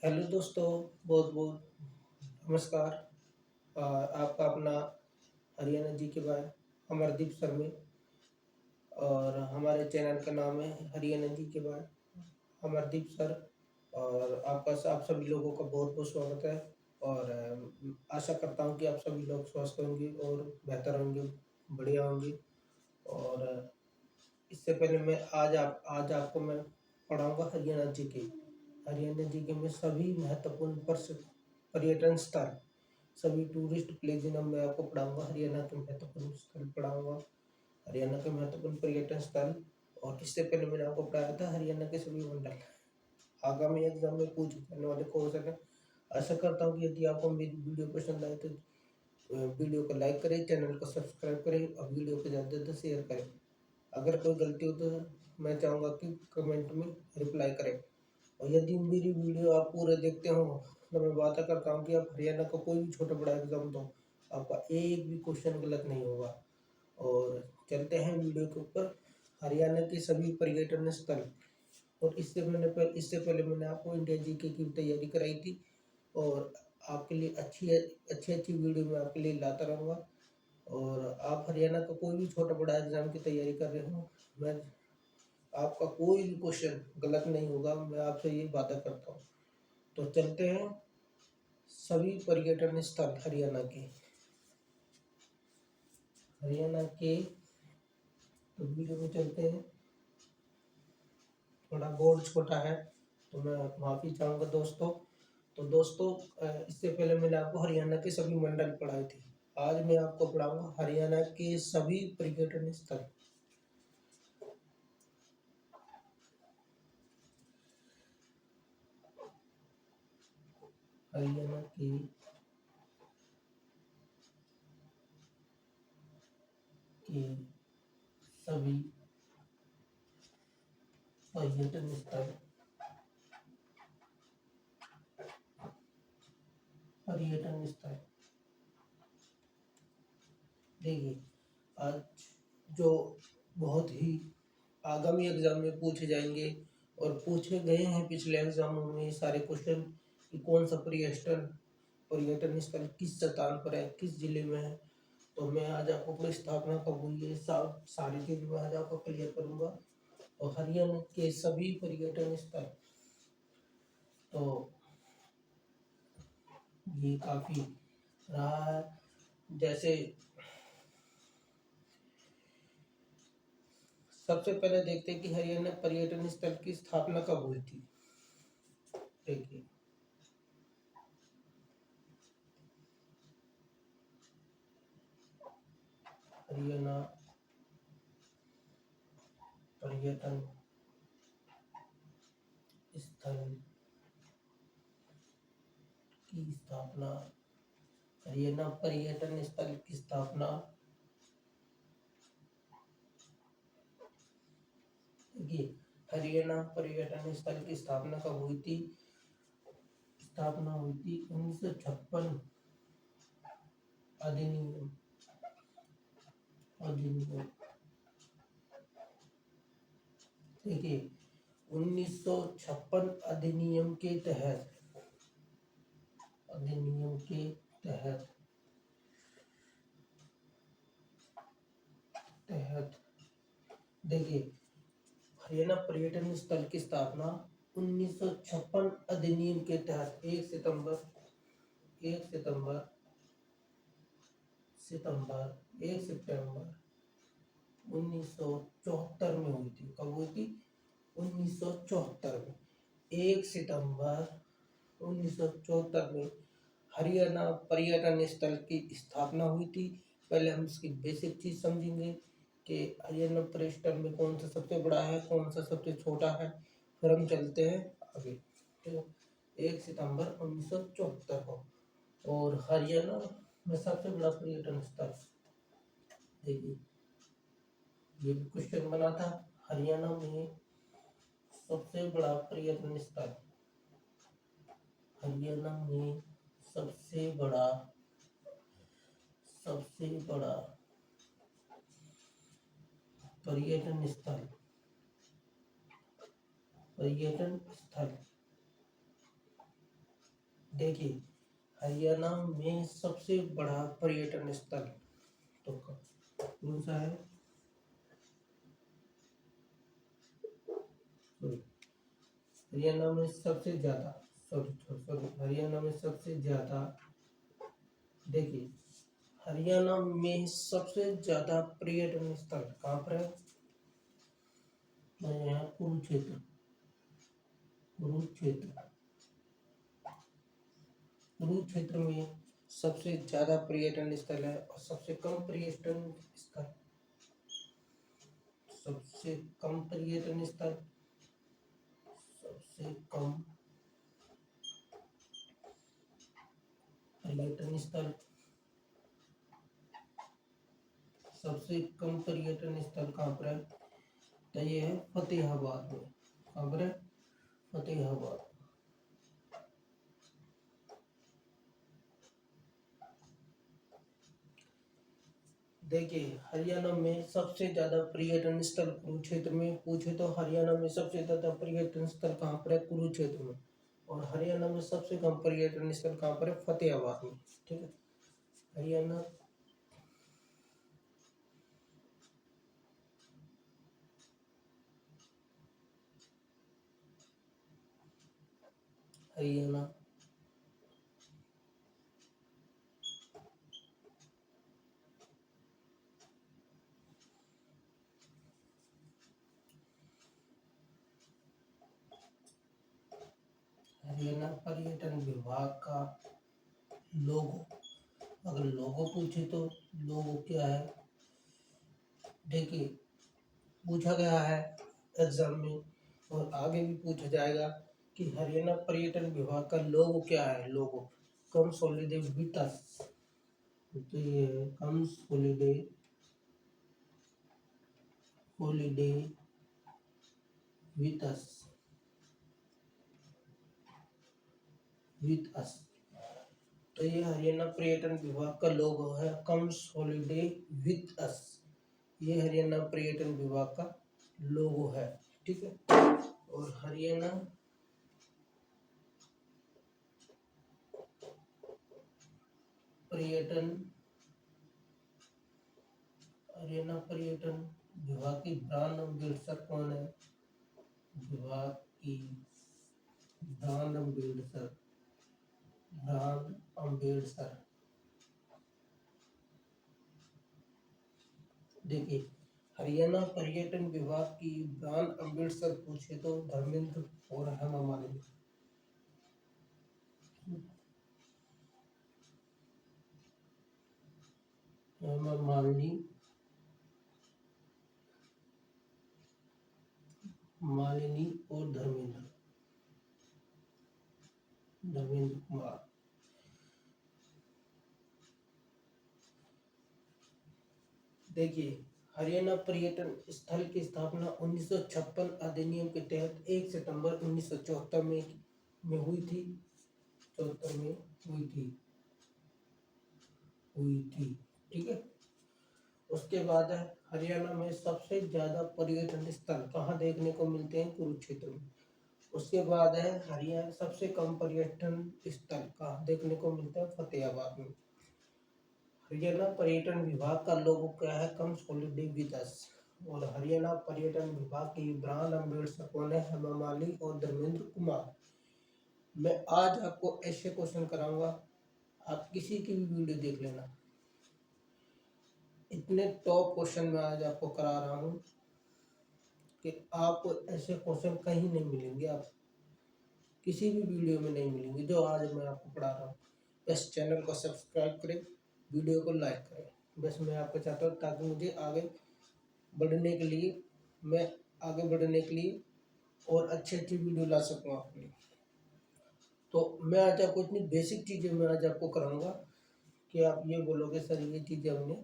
Hello दोस्तों, बहुत बहुत नमस्कार। आपका अपना हरियाणा जी के भाई अमरदीप सर में। और हमारे चैनल का नाम है हरियाणा जी के भाई अमरदीप सर। और आप सभी लोगों का बहुत बहुत स्वागत है। और आशा करता हूँ कि आप सभी लोग स्वस्थ होंगे और बेहतर होंगे, बढ़िया होंगे। और इससे पहले आज आपको मैं पढ़ाऊंगा हरियाणा जी के में सभी महत्वपूर्ण पर्यटन स्थल, सभी टूरिस्ट प्लेस जिन्हें मैं आपको पढ़ाऊंगा। हरियाणा के महत्वपूर्ण स्थल पढ़ाऊंगा, हरियाणा के महत्वपूर्ण पर्यटन स्थल। और इससे पहले मैंने आपको पढ़ाया था हरियाणा के सभी मंडल। आगामी एग्जाम में पूछे जाने वाले क्वेश्चन है। आशा करता हूँ कि यदि आपको मेरी वीडियो पसंद आए तो वीडियो को लाइक करें, चैनल को सब्सक्राइब करें और वीडियो को ज़्यादा से ज़्यादा शेयर करें। अगर कोई गलती हो तो मैं चाहूँगा कि कमेंट में रिप्लाई करें। और यदि मेरी वीडियो आप पूरे देखते हो तो मैं वादा करता हूँ कि आप हरियाणा का कोई भी छोटा बड़ा एग्जाम दो, आपका एक भी क्वेश्चन गलत नहीं होगा। और चलते हैं वीडियो के ऊपर। हरियाणा के सभी पर्यटन स्थल। और इससे पहले मैंने आपको इंडिया जीके की तैयारी कराई थी। और आपके लिए अच्छी वीडियो मैं आपके लिए लाता रहूँगा। और आप हरियाणा का कोई भी छोटा बड़ा एग्जाम की तैयारी कर रहे हो, मैं आपका कोई भी क्वेश्चन गलत नहीं होगा, मैं आपसे ये वादा करता हूँ। तो चलते हैं सभी पर्यटन स्थल हरियाणा के। तो वीडियो में चलते हैं। थोड़ा बोर्ड छोटा है तो मैं माफ़ी चाहूँगा दोस्तों। तो दोस्तों, इससे पहले मैंने आपको हरियाणा के सभी मंडल पढ़ाए थे। आज मैं आपको पढ़ाऊंगा हरियाणा के सभी पर्यटन स्थल। हरियाणा के सभी पर्यटन स्थल पर्यटन स्थल देखिए, आज जो बहुत ही आगामी एग्जाम में पूछे जाएंगे और पूछे गए हैं पिछले एग्जामों में ये सारे क्वेश्चन कि कौन सा पर्यटन स्थल किस स्थान पर है, किस जिले में है। तो मैं आज आपको अपनी स्थापना कब हुई है, सारी चीज मैं आज आपको क्लियर करूंगा। और हरियाणा के सभी पर्यटन स्थल, तो ये काफी रहा है। जैसे सबसे पहले देखते हैं कि हरियाणा पर्यटन स्थल की स्थापना कब हुई थी। देखिए, हरियाणा पर्यटन स्थल की स्थापना हरियाणा पर्यटन स्थल की स्थापना देखिए, हरियाणा पर्यटन स्थल की स्थापना कब हुई थी। स्थापना हुई थी 1956 अधिनियम अधिनियम देखिए, 1956 अधिनियम के तहत तहत देखिए, हरियाणा पर्यटन स्थल की स्थापना 1956 अधिनियम के तहत 1 सितंबर 1974 में हुई थी। कब हुई थी? 1974 में। 1 सितंबर 1974 में हरियाणा पर्यटन स्थल की स्थापना हुई थी। पहले हम इसकी बेसिक चीज समझेंगे कि हरियाणा पर्यटन में कौन सा सबसे बड़ा है, कौन सा सबसे छोटा है, फिर हम चलते हैं आगे। तो 1 सितंबर 1974 को और हरियाणा में सबसे बड़ा पर्यटन स्थल, देखिए ये भी क्वेश्चन बना था। हरियाणा में सबसे बड़ा पर्यटन स्थल, हरियाणा में सबसे बड़ा पर्यटन स्थल पर्यटन स्थल देखिए, हरियाणा में सबसे बड़ा पर्यटन स्थल तो कौन सा है? हरियाणा में सबसे ज्यादा हरियाणा में सबसे ज्यादा, देखिए, हरियाणा में सबसे ज्यादा पर्यटन स्थल कहाँ पर है? यहाँ कुरुक्षेत्र। कुरुक्षेत्र कुरुक्षेत्र में सबसे ज्यादा पर्यटन स्थल है, और सबसे कम पर्यटन स्थल, सबसे कम पर्यटन स्थल, सबसे कम पर्यटन स्थल, सबसे कम पर्यटन स्थल कहाँ पर है? तो ये है फतेहाबाद में। कहाँ पर है? फतेहाबाद। देखिए, हरियाणा में सबसे ज्यादा पर्यटन स्थल कुरुक्षेत्र में पूछे तो हरियाणा में सबसे ज्यादा पर्यटन स्थल कहाँ पर है? कुरुक्षेत्र में। और हरियाणा में सबसे कम पर्यटन स्थल कहाँ पर है? फतेहाबाद में। ठीक है, हरियाणा हरियाणा हरियाणा पर्यटन विभाग का लोगो, अगर लोगो पूछे तो लोगो क्या है? देखिए, पूछा गया है एग्जाम में, और आगे भी पूछा जाएगा कि हरियाणा पर्यटन विभाग का लोगो क्या है? लोगो कंसोलिडेटेड विद अस। तो ये consolidate holiday with us, with us. तो ये हरियाणा पर्यटन विभाग का लोगो है, कम्स हॉलीडे विद अस। ये हरियाणा पर्यटन विभाग का लोगो है। ठीक है, और हरियाणा पर्यटन विभाग की ब्रांड एम्बेसडर कौन है? विभाग की ब्रांड एम्बेसडर, ब्रांड एम्बेसडर, देखिए, हरियाणा पर्यटन विभाग की ब्रांड एम्बेसडर पूछे तो धर्मेंद्र और हेमा मालिनी। हेमा मालिनी, मालिनी और धर्मेंद्र कुमार। देखिए, हरियाणा पर्यटन स्थल की स्थापना 1956 अधिनियम के तहत 1 सितंबर 1974 में हुई थी। 74 में हुई थी। ठीक है, उसके बाद है हरियाणा में सबसे ज्यादा पर्यटन स्थल कहाँ देखने को मिलते हैं? कुरुक्षेत्र में। उसके बाद है हरियाणा सबसे कम पर्यटन स्थल कहाँ देखने को मिलता है? फतेहाबाद में। हरियाणा पर्यटन विभाग का लोगो क्या है? Comes holiday with us. और हरियाणा पर्यटन विभाग की ब्रांड एम्बेसडर कौन है? हेमा मालिनी और धर्मेंद्र कुमार। मैं आज आपको ऐसे क्वेश्चन कराऊंगा, आप किसी की भी वीडियो देख लेना। इतने टॉप क्वेश्चन मैं आज आपको करा रहा हूँ कि आपको ऐसे क्वेश्चन कहीं नहीं मिलेंगे, आप किसी भी वीडियो में नहीं मिलेंगे जो आज मैं आपको पढ़ा रहा हूँ। बस चैनल को सब्सक्राइब करें, वीडियो को लाइक करें। बस मैं आपको चाहता हूँ ताकि मुझे आगे बढ़ने के लिए, मैं आगे बढ़ने के लिए और अच्छी अच्छी वीडियो ला सकूँ आपके लिए। तो मैं आज आपको इतनी बेसिक चीज़ें मैं आज आपको कराऊंगा कि आप ये बोलोगे सर ये चीज़ें हमने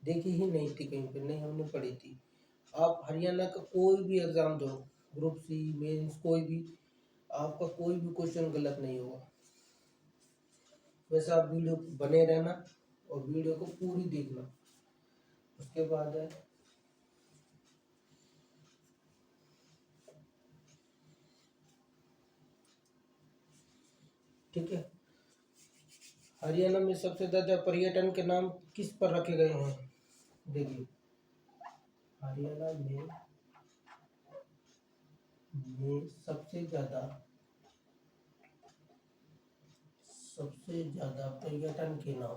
देखी ही नहीं थी, कहीं पे नहीं हमने पढ़ी थी। आप हरियाणा का कोई भी एग्ज़ाम दो, ग्रुप सी मेंस कोई भी, आपका कोई भी क्वेश्चन गलत नहीं होगा। वैसे आप वीडियो बने रहना और वीडियो को पूरी देखना। उसके बाद है ठीक है, हरियाणा में सबसे ज्यादा पर्यटन के नाम किस पर रखे गए हैं? देखिए, हरियाणा में सबसे ज्यादा पर्यटन के नाम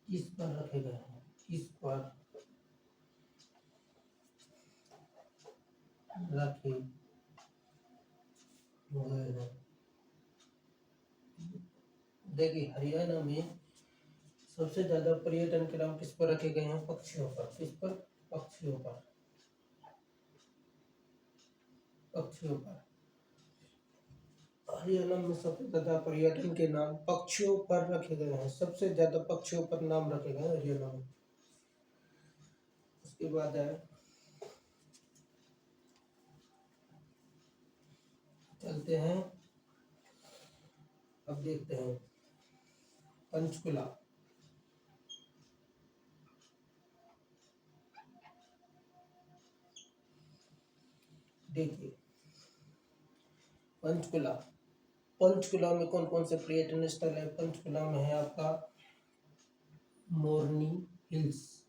किस पर रखे गए हैं? किस पर रखे हुए हैं? देखिए, हरियाणा में सबसे ज्यादा पर्यटन के नाम किस पर रखे गए हैं? पक्षियों पर। किस पर? पक्षियों पर। पक्षियों पर। हरियाणा में सबसे ज्यादा पर्यटन के नाम पक्षियों पर रखे गए हैं। सबसे ज्यादा पक्षियों पर नाम रखे गए हैं हरियाणा में। उसके बाद है, चलते हैं, अब देखते हैं पंचकुला। देखिए, पंचकुला पंचकुला में कौन कौन से पर्यटन स्थल है? पंचकुला में है आपका मोरनी हिल्स।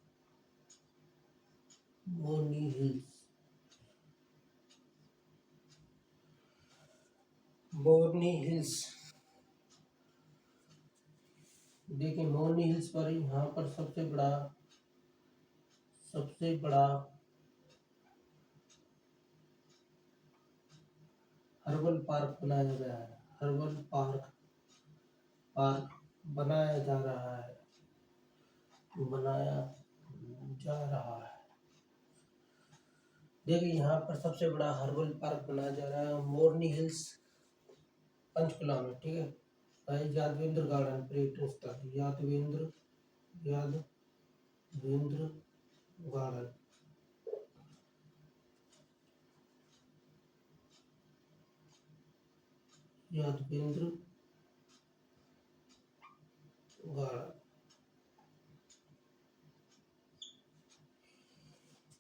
मोरनी हिल्स। मोरनी हिल्स। देखिए, मोरनी हिल्स पर यहाँ पर सबसे बड़ा हर्बल पार्क बनाया गया है। हर्बल पार्क बनाया जा रहा है। बनाया जा रहा है। देखिए, यहाँ पर सबसे बड़ा हर्बल पार्क बनाया जा रहा है मोरनी हिल्स, पंचकुला में। ठीक है, यादवेंद्र गार्डन पर्यटन स्थल। Yadavendra garden. Yadavendra garden.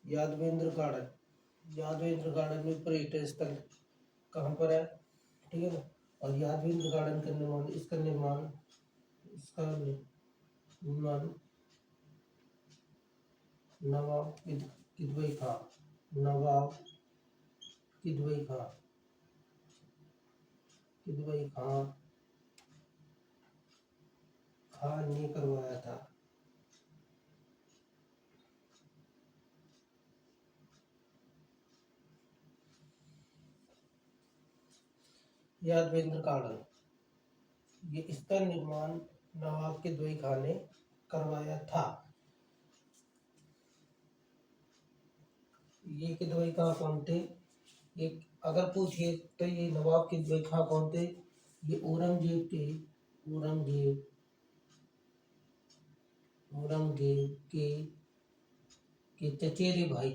Yadavendra garden. Yadavendra garden में पर्यटन स्थल कहाँ पर है? ठीक है ना। और यादवेंद्र गार्डन का निर्माण नवाब किदवई खां। नवाब किदवई खान ने करवाया था। यादवेंद्र गार्डन, ये इसका निर्माण नवाब किदवई खान ने करवाया था। ये किदवई खां कौन थे? एक अगर पूछिए तो ये नवाब किदवई खां कौन थे? ये औरंगजेब के चचेरे भाई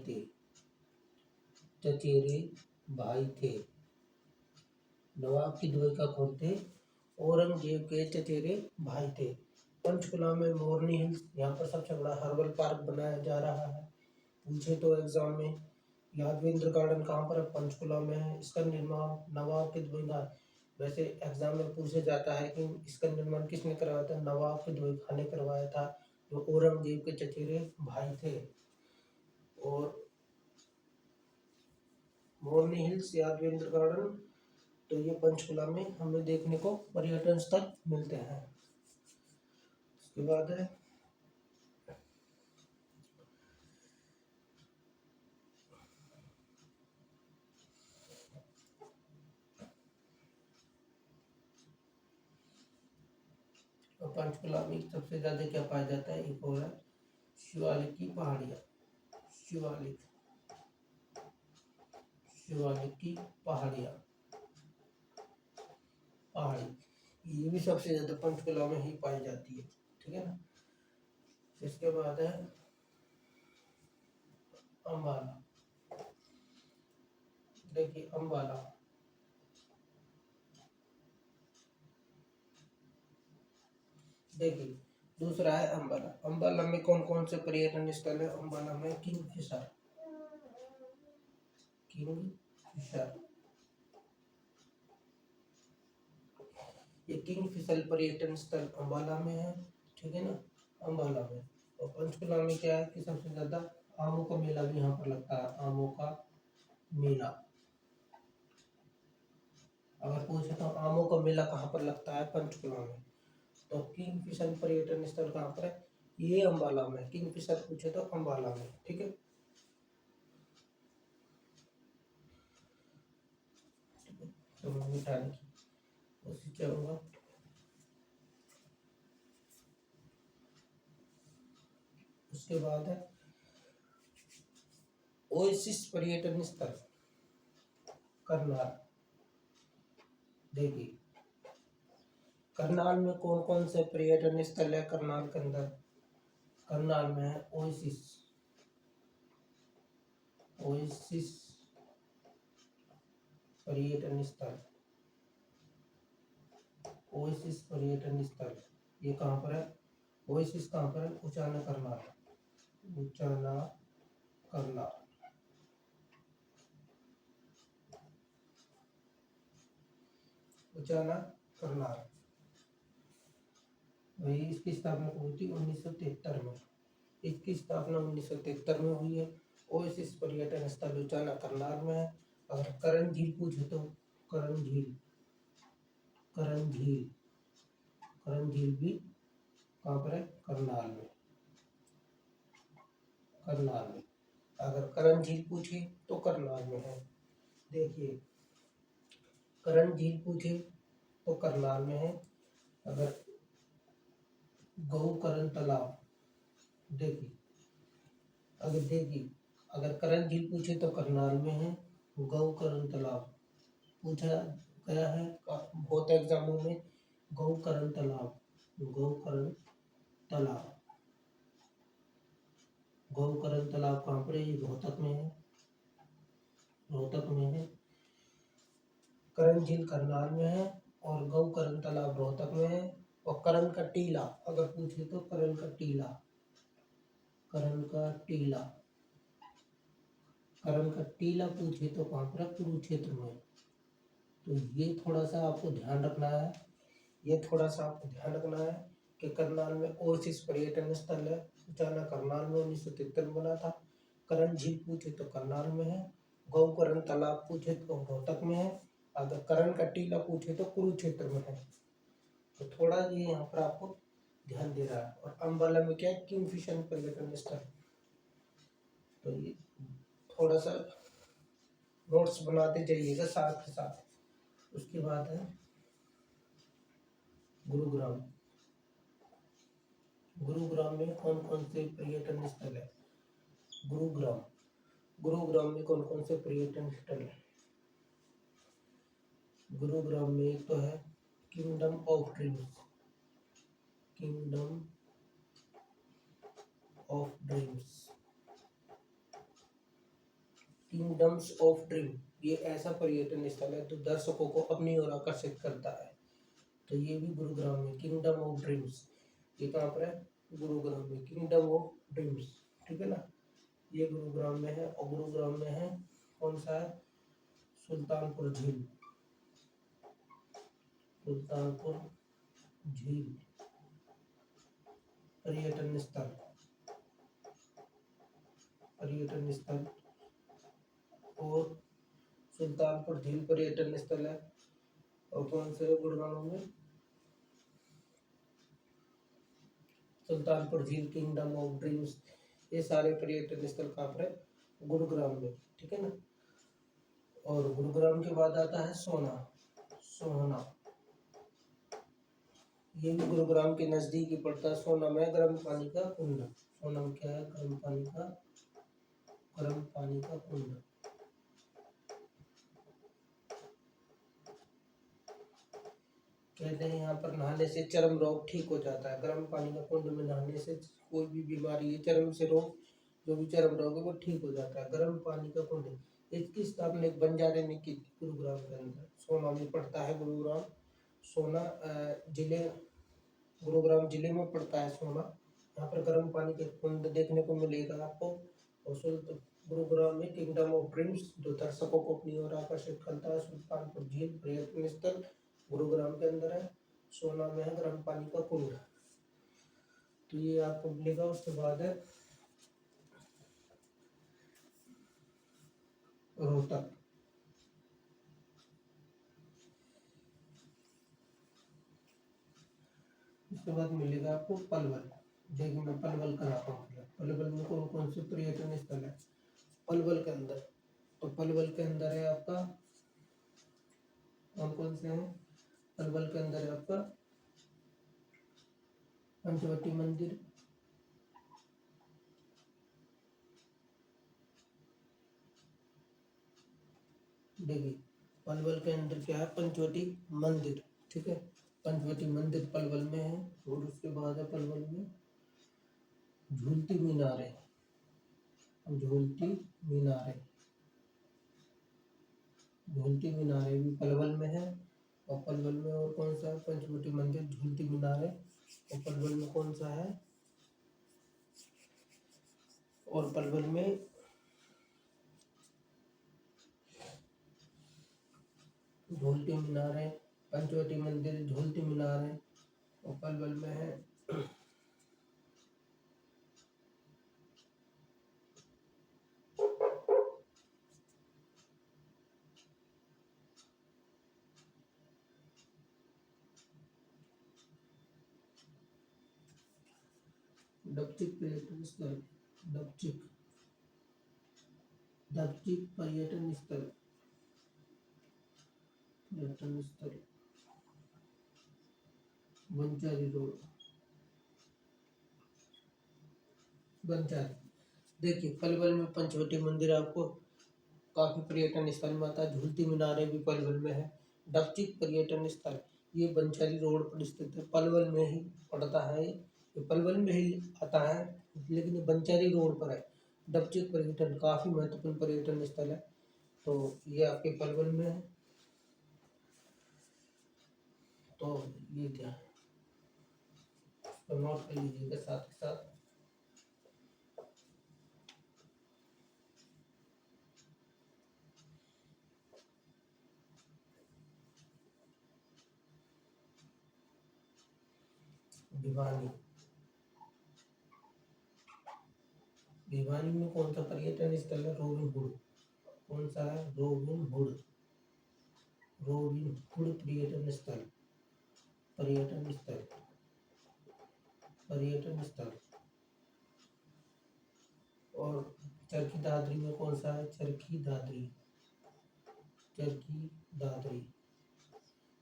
थे। नवाब किदवई खां कौन थे? औरंगजेब के चचेरे भाई थे। पंचकुला में मोरनी हिल्स, यहाँ पर सबसे बड़ा हर्बल पार्क बनाया जा रहा है। पूछे तो एग्जाम में, यादवेंद्र गार्डन कहाँ पर है? पंचकुला में है। इसका निर्माण नवाब किदवई खां। वैसे एग्जाम में पूछे जाता है कि इसका निर्माण किसने करवाया था? नवाब किदवई खां ने करवाया था, जो औरंगजेब के चचेरे भाई थे। और मोरनी हिल्स, यादवेंद्र गार्डन, तो ये पंचकुला में हमें देखने को पर्यटन स्थल मिलते हैं। उसके बाद है पंचकुला में सबसे ज्यादा क्या पाया जाता है? एक और है शिवालिक की पहाड़ियाँ। शिवालिक की पहाड़ी, ये भी सबसे ज्यादा पंचकुला में ही पाई जाती है। ठीक है ना। इसके बाद है अम्बाला। देखिए, अम्बाला, देखिए दूसरा है अम्बाला। अम्बाला में कौन कौन से पर्यटन स्थल है? अम्बाला में किंगफिशर किंग फिशर। ये किंग फिशर पर्यटन स्थल अम्बाला में है, ठीक है ना, अम्बाला में। और पंचकुला में क्या है कि सबसे ज्यादा आमों का मेला भी यहाँ पर लगता है, आमों का मेला। अगर पूछे तो आमों का मेला कहाँ पर लगता है, पंचकुला में। तो किंगफिशर पर्यटन स्थल कहाँ पर है, ये अम्बाला में। किंगफिशर पूछे तो अम्बाला में, ठीक है। तो मैं मिटाने की कोशिश करूंगा। उसके बाद है ओएसिस पर्यटन स्थल करनाल। देखिए करनाल में कौन कौन से पर्यटन स्थल है करनाल के अंदर। करनाल में है ओएसिस, ओएसिस पर्यटन स्थल, ओएसिस पर्यटन स्थल। ये कहाँ पर है, ओएसिस कहाँ पर है, उचाना करनाल, उचाना करनाल। उचाना करनाल। वही इसकी स्थापना हुई थी 1973 में। इसकी स्थापना 1973 में हुई है। ओएसिस पर्यटन स्थल उचाना करनाल में है। अगर करण झील पूछे तो करण झील, करण झील, करण झील भी कहाँ पर है, करनाल में, करनाल में। अगर करण झील पूछे तो करनाल में है। देखिए करण झील पूछे तो करनाल में है। अगर गौकरण तालाब, देखिए अगर करण झील पूछे तो करनाल में है। गौकरण तालाब पूछा गया है बहुत एग्जामों में, गौकरण तालाब, गौकरण तालाब, गौकरण तालाब कहाँ पर है, ये रोहतक में है, रोहतक में है। करण झील करनाल में है और गौकरण तालाब रोहतक में है। और करण का टीला अगर पूछे तो करण का टीला, करण का टीला, करण का टीला पूछे तो कहाँ पर है, कुरुक्षेत्र में। तो ये थोड़ा सा आपको ध्यान रखना है, ये थोड़ा सा आपको ध्यान रखना है कि करनाल में ओएसिस पर्यटन स्थल है, उचाना करनाल में 1973 में बना था। करण झील पूछे तो करनाल में है। गौकरण तालाब पूछे तो रोहतक में है। अगर करण का टीला पूछे तो कुरुक्षेत्र में है। तो थोड़ा ये यहाँ पर आपको ध्यान दे रहा है। और अम्बाला में क्या है, किंगफिशर पर्यटन स्थल। तो ये थोड़ा सा नोट्स बनाते जाइएगा साथ के साथ। उसके बाद है गुरुग्राम। गुरुग्राम में कौन कौन से पर्यटन स्थल है, गुरुग्राम, गुरुग्राम में कौन कौन से पर्यटन स्थल है। गुरुग्राम में एक तो है kingdom of dreams, kingdom of dreams, kingdoms of dream. ये ऐसा पर्यटन स्थल है जो दर्शकों को अपनी ओर आकर्षित करता है। तो ये भी गुरुग्राम में किंगडम ऑफ ड्रीम्स। ये कहाँ पर है, गुरुग्राम में किंगडम ऑफ ड्रीम्स, ठीक है ना। ये गुरुग्राम में है। और गुरुग्राम में है कौन सा है, सुल्तानपुर झील, सुल्तानपुर झील पर्यटन स्थल, पर्यटन स्थल। और सुल्तानपुर झील पर्यटन स्थल है। और कौन से गुरुग्राम में, सुल्तानपुर झील, किंगडम ऑफ ड्रीम्स, ये सारे पर्यटन स्थल कहाँ पर है, गुरुग्राम में, ठीक है ना। और गुरुग्राम के बाद आता है सोना, सोहना। ये भी गुरुग्राम के नजदीक ही पड़ता है। सोनम है गर्म पानी का कुंड, सोनम क्या है, गर्म पानी का, गर्म पानी का कुंड। कहते हैं यहाँ पर नहाने से चर्म रोग ठीक हो जाता है। गर्म पानी का कुंड में नहाने से कोई भी बीमारी है, चर्म से रोग, जो भी चर्म रोग है वो ठीक हो जाता है। गर्म पानी का कुंड, इसकी स्थापना एक बंजारे ने की थी गुरुग्राम के अंदर। सोना में पड़ता है गुरुग्राम, सोना जिले, गुरुग्राम जिले में पड़ता है सोना। यहाँ पर गर्म पानी के कुंड देखने को मिलेगा आपको। और गुरुग्राम में किंगडम ऑफ ड्रीम्स जो दर्शकों को अपनी ओर आकर्षित करता है। सुल्तानपुर झील पर्यटन स्थल गुरुग्राम के अंदर है। सोना में है गर्म पानी का कुंड, तो ये आपको मिलेगा। उसके बाद है रोहतक। उसके बाद मिलेगा आपको पलवल। देखिए मैं पलवल कराता हूँ। पलवल में कौन कौन से पर्यटन स्थल है पलवल के अंदर? तो पलवल के अंदर है आपका कौन कौन से हैं? पलवल के अंदर है आपका पंचवटी मंदिर, देखिए पलवल के अंदर क्या है, पंचवटी मंदिर, ठीक है। पंचवटी मंदिर पलवल में है। और उसके बाद है पलवल में झूलती मीनारें। झूलती मीनारें, झूलती मीनारें भी पलवल में है। और पलवल में और कौन सा है? पंचवटी मंदिर, झूलती मीनारें। और पलवल में कौन सा है? और पलवल में झूलती मीनारें, पंचवटी मंदिर, झूलती मीनारें। और पलवल में है डपचिक पर्यटन स्थल। डपचिक, डपचिक पर्यटन स्थल, पर्यटन स्थल बंचारी रोड, बंचारी। देखिए पलवल में पंचवटी मंदिर आपको काफी पर्यटन स्थल में आता है। झूलती मीनारें भी पलवल में है। डपचिक पर्यटन स्थल ये बंचारी रोड पर स्थित है, पलवल में ही पड़ता है। ये पलवल में ही आता है, लेकिन ये बंचारी रोड पर है। डपचिक पर्यटन काफी महत्वपूर्ण पर्यटन स्थल है, तो ये आपके पलवल में है। तो ये क्या तो नोट कर लीजिएगा साथ के साथ। भिवानी, भिवानी में कौन सा पर्यटन स्थल है? Robin hood. कौन सा है? Robin hood. रोबिन हुड पर्यटन स्थल, पर्यटन स्थल, पर्यटन स्थल। और चरखी दादरी में कौन सा है? चरखी दादरी, चरखी दादरी।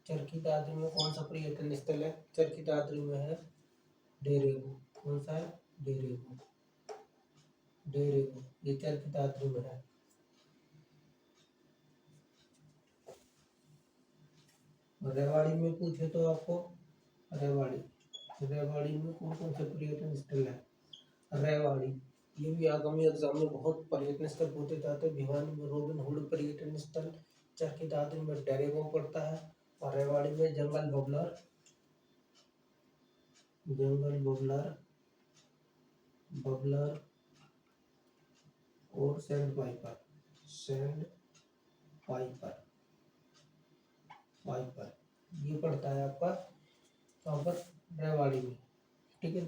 चरखी दादरी में कौन सा पर्यटन स्थल है? चरखी दादरी में है डेरेगू। कौन सा है? डेरेगू, डेरेगू ये चरखी दादरी में है। रेवाड़ी में पूछे तो आपको रेवाड़ी, रेवाड़ी में कौन कौन से पर्यटन स्थल है? रेवाड़ी ये भी आगामी एग्जाम में बहुत पर्यटन स्थल पूछे जाते हैं। भिवानी में रोबिन हुड पर्यटन स्थल, चरखी दादरी में डेरेगो पड़ता है। और रेवाड़ी में जंगल बबलर, जंगल बबलर, बबलर और sand Piper, sand Piper, Piper ये पड़ता है आपका कहाँ पर? रेवाड़ी में, ठीक है।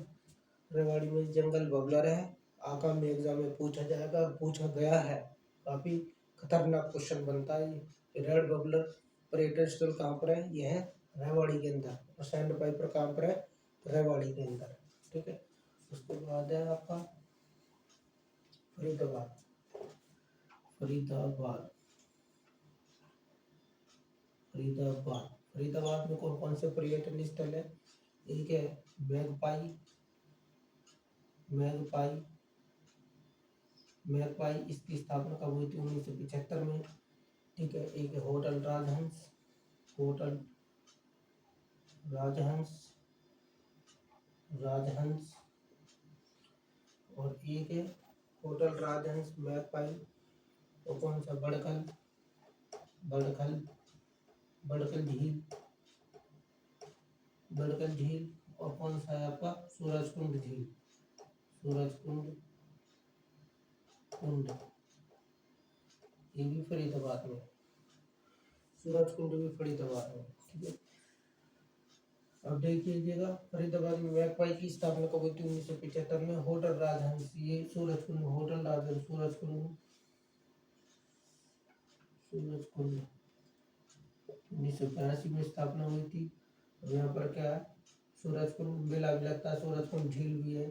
रेवाड़ी में जंगल बबलर है। आगामी एग्जाम में पूछा जाएगा और पूछा गया है। काफी खतरनाक क्वेश्चन बनता है ये। रेड बबलर पर्यटन स्थल कहाँ पर है? यह है रेवाड़ी के अंदर। और सैंड पाइपर कहाँ पर है? रेवाड़ी के अंदर, ठीक है। उसके बाद है आपका फरीदाबाद, फरीदाबाद, फरीदाबाद। फरीदाबाद में कौन कौन से पर्यटन स्थल है? एक है मैगपाई, मैगपाई, मैगपाई इसकी स्थापना कब हुई थी? 1975 में, ठीक है। एक है होटल राजहंस, होटल राजहंस, राजहंस। और एक है होटल राजहंस मैगपाई। और कौन सा? बड़कल, बड़कल, बड़कल झील, बड़कल झील। और कौन सा है आपका? सूरजकुंड झील, सूरजकुंड कुंड। ये भी फरीदाबाद में, सूरजकुंड भी फरीदाबाद में, ठीक है। अब देखिएगा, फरीदाबाद में मैकपाई की स्थापना कब हुई थी? 1975 में। होटल राजहंस, ये सूरजकुंड, होटल राजहंस सूरजकुंड, सूरजकुंड 1982 में स्थापना हुई थी। और यहाँ पर क्या है, सूरजकुंड मेला भी लगता है, सूरजकुंड झील भी है,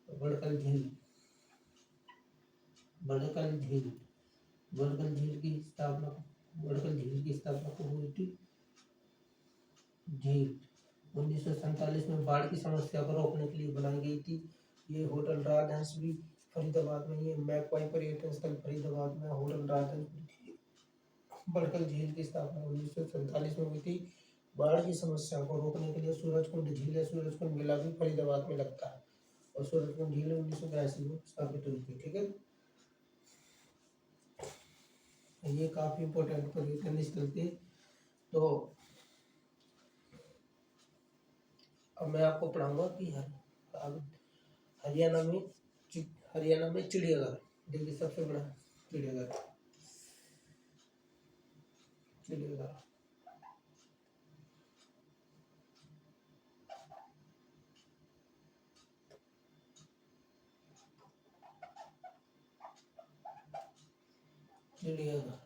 बड़कल झील, बड़कल झील, बड़कल झील की स्थापना, बड़कल झील की स्थापना कब हुई थी? झील 1947 में बाढ़ की समस्या को रोकने के लिए बनाई गई थी। ये होटल राजहंस भी फरीदाबाद में, ये मैकपाई पर्यटन स्थल फरीदाबाद में, होटल राजहंस। बड़कल झील की स्थापना 1947 में हुई थी। बाढ़ की समस्या को रोकने के लिए सूरजकुंड झील या सूरजकुंड मेला भी फरीदाबाद में लगता है, और सूरजकुंड झील 1982 में स्थापित हुई थी, ठीक है। ये काफी इंपॉर्टेंट पर्यटन स्थल थे। तो अब मैं आपको पढ़ाऊंगा कि हरियाणा में चिड़ियाघर। देखिए, सबसे बड़ा चिड़ियाघर, चिड़ियाघर चिड़ियाघर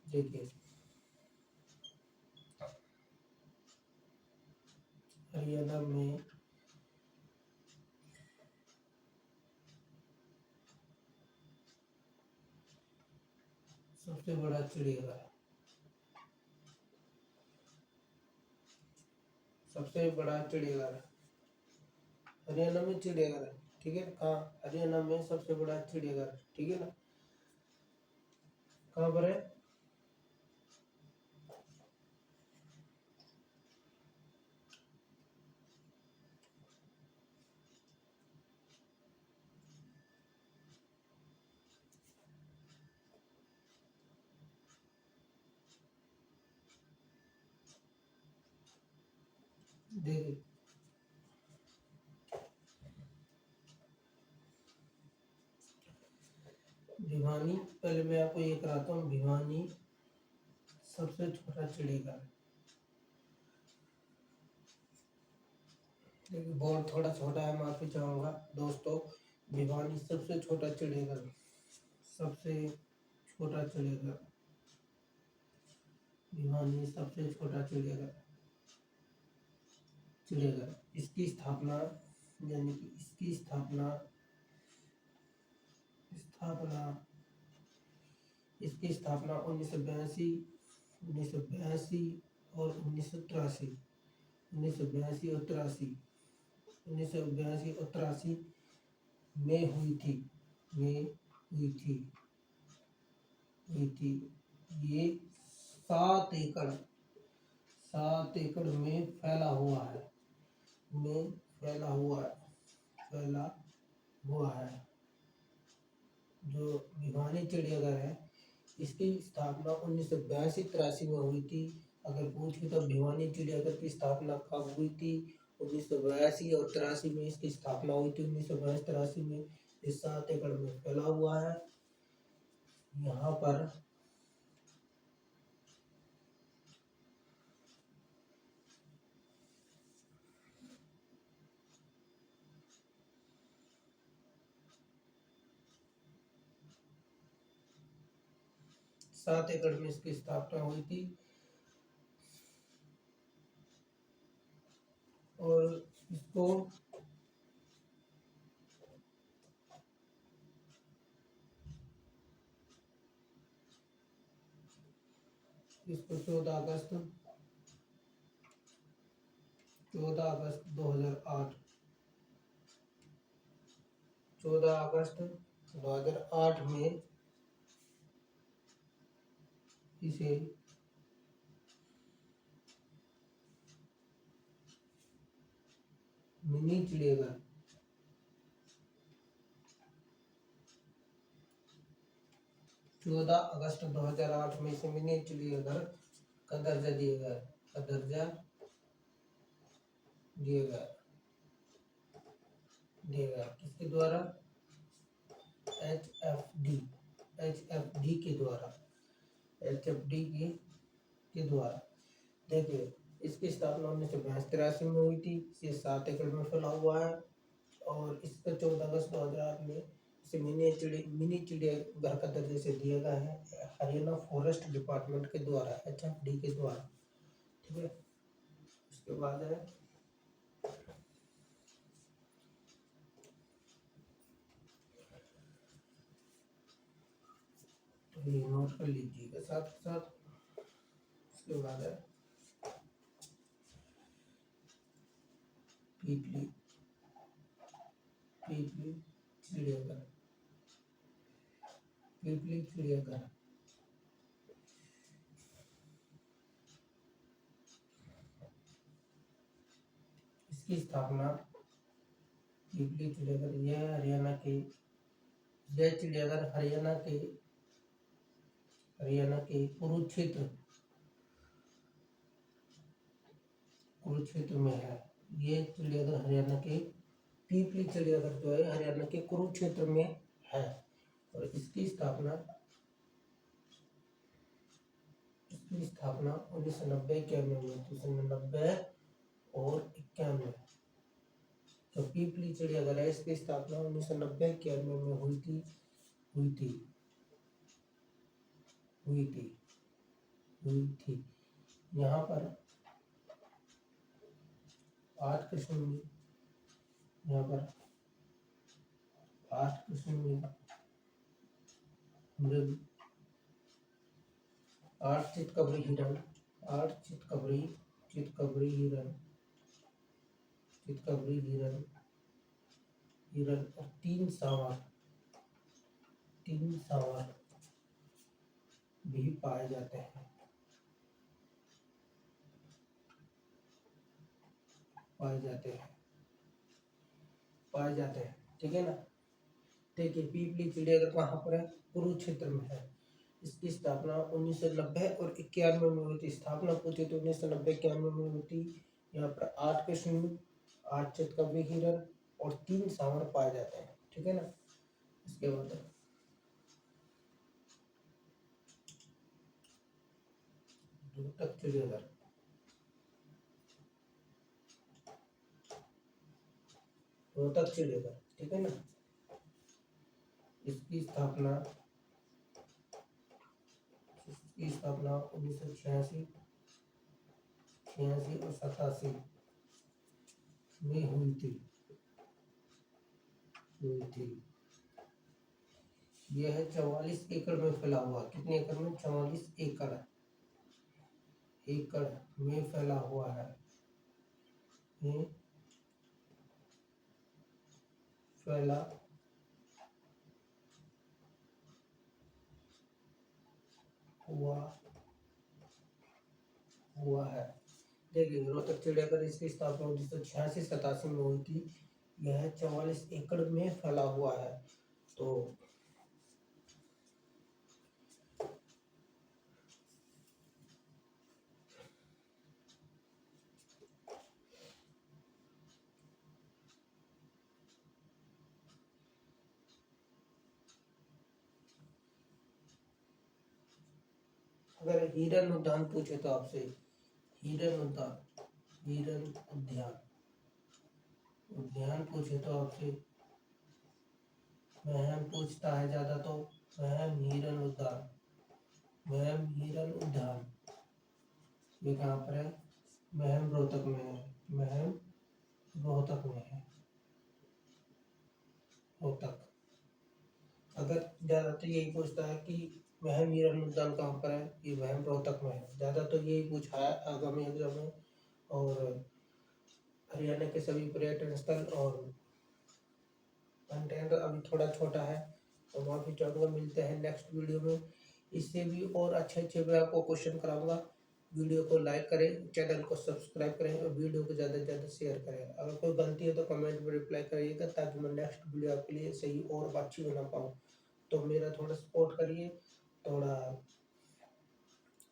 देखिए, हरियाणा में सबसे बड़ा चिड़ियाघर, सबसे बड़ा चिड़ियाघर हरियाणा में चिड़ियाघर है, ठीक है। कहाँ? हरियाणा में सबसे बड़ा चिड़ियाघर, ठीक है ना। कहाँ पर है? देखिए, भिवानी, पहले मैं आपको ये कराता हूँ। भिवानी सबसे छोटा चिड़ियाघर, देखिए बोर्ड थोड़ा छोटा है, माफी चाहूंगा दोस्तों। भिवानी सबसे छोटा चिड़ियाघर, सबसे छोटा चिड़ियाघर, भिवानी सबसे छोटा चिड़ियाघर, चिड़ियाघर। इसकी स्थापना, यानी कि इसकी स्थापना, स्थापना इसकी स्थापना 1982, 1982 और 1983, 1982 और 83, 1982 और 83 में हुई थी, में हुई थी, हुई थी। ये 7 एकड़, 7 एकड़ में फैला हुआ है, में फैला हुआ है, फैला हुआ है। जो भिवानी चिड़ियाघर है, इसकी स्थापना 1982-83 में हुई थी। अगर पूछे तो भिवानी चिड़ियाघर की स्थापना कब हुई थी? 1982 और 83 में इसकी स्थापना हुई थी। 1982-83 में इस 7 एकड़ में फैला हुआ है। यहाँ पर सात एकड़ में इसकी स्थापना हुई थी। और इसको इसको 14 अगस्त 2008, 14 अगस्त 2008 में इसे मिनी चिड़ियाघर, 14 अगस्त 2008 में इसे मिनी चिड़ियाघर का दर्जा दिया गया, का दर्जा दिया गया, दिया गया। किसके द्वारा? HFD, HFD के द्वारा, HFD के द्वारा। देखिए, इसकी स्थापना 1982 में हुई थी। ये 7 एकड़ में फैला हुआ है और इसको 14 अगस्त 2008 में इसे मिनी चिड़ियाघर का दर्जे से दिया गया है हरियाणा फॉरेस्ट डिपार्टमेंट के द्वारा, HFD के द्वारा। ठीक है, उसके बाद है तो ये नोट कर लीजिएगा साथ साथ। उसके बाद है पीपली चिड़ियाघर, पीपली चिड़ियाघर। इसकी स्थापना पीपली चिड़ियाघर, यह हरियाणा के, यह चिड़ियाघर हरियाणा के कुरुक्षेत्र में है। ये चिड़ियाघर हरियाणा के, पीपली चिड़ियाघर जो है हरियाणा के कुरुक्षेत्र में है और इसकी स्थापना 1990 91 में, 1990 और 91। तो पीपली चिड़ियाघर है, इसकी स्थापना 1990 91 में हुई थी। यहाँ पर 8 किस्म मृग, 8 चितकबरी हिरण, 8 चितकबरी हिरण और 3 सांवर भी पाए जाते हैं। ठीक है ना। देखिए, पीपली चिड़ियाघर कहाँ पर है? कुरुक्षेत्र में है। इसकी स्थापना 1990 और 91 में हुई थी। स्थापना पूछे तो 1990 91 में हुई थी। यहाँ पर 8 किस्म, 8 चितकबरी हिरण और 3 सांवर पाए जाते हैं। ठीक है ना। इसके बाद रोहतक चिड़ियाघर, ठीक है ना। इसकी स्थापना 1986 और 87 में हुई थी। यह 44 एकड़ में फैला हुआ। कितने एकड़ में? 44 एकड़ में फैला हुआ है। हुआ है। देखिए, रोहतक चिड़ियाघर, इसकी स्थापना 1986 87 में हुई थी। यह 44 एकड़ में फैला हुआ है। तो अगर हिरन उद्यान पूछे तो आपसे, हिरन उद्यान पूछे तो आपसे, महम पूछता है ज्यादा तो महम हिरन उद्यान, ये कहाँ पर है? महम रोहतक में है। रोहतक। अगर ज्यादा तो यही पूछता है कि महम हिरन उद्यान कहाँ पर है, ये महम रोहतक में है। ज्यादा तो यही पूछा है आगामी एग्जाम में। और हरियाणा के सभी पर्यटन स्थल और कंटेंट अभी थोड़ा छोटा है, तो माफी चाहूँगा। मिलते हैं नेक्स्ट वीडियो में। इससे भी और अच्छे मैं आपको क्वेश्चन कराऊंगा। वीडियो को लाइक करें, चैनल को सब्सक्राइब करें और वीडियो को ज़्यादा से ज़्यादा शेयर करें। अगर कोई गलती है तो कमेंट में रिप्लाई करिएगा, ताकि मैं नेक्स्ट वीडियो आपके लिए सही और अच्छी बना पाऊँ। तो मेरा थोड़ा सपोर्ट करिए। थोड़ा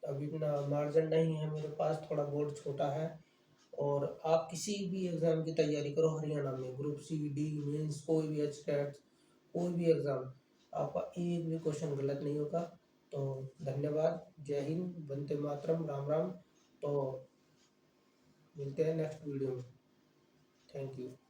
अभी इतना मार्जिन नहीं है मेरे पास, थोड़ा बोर्ड छोटा है। और आप किसी भी एग्ज़ाम की तैयारी करो हरियाणा में, ग्रुप C, D, मेंस, कोई भी HTET, कोई भी एग्ज़ाम, आपका एक भी क्वेश्चन गलत नहीं होगा। तो धन्यवाद, जय हिंद, वंदे मातरम, राम राम। तो मिलते हैं नेक्स्ट वीडियो में। Thank you.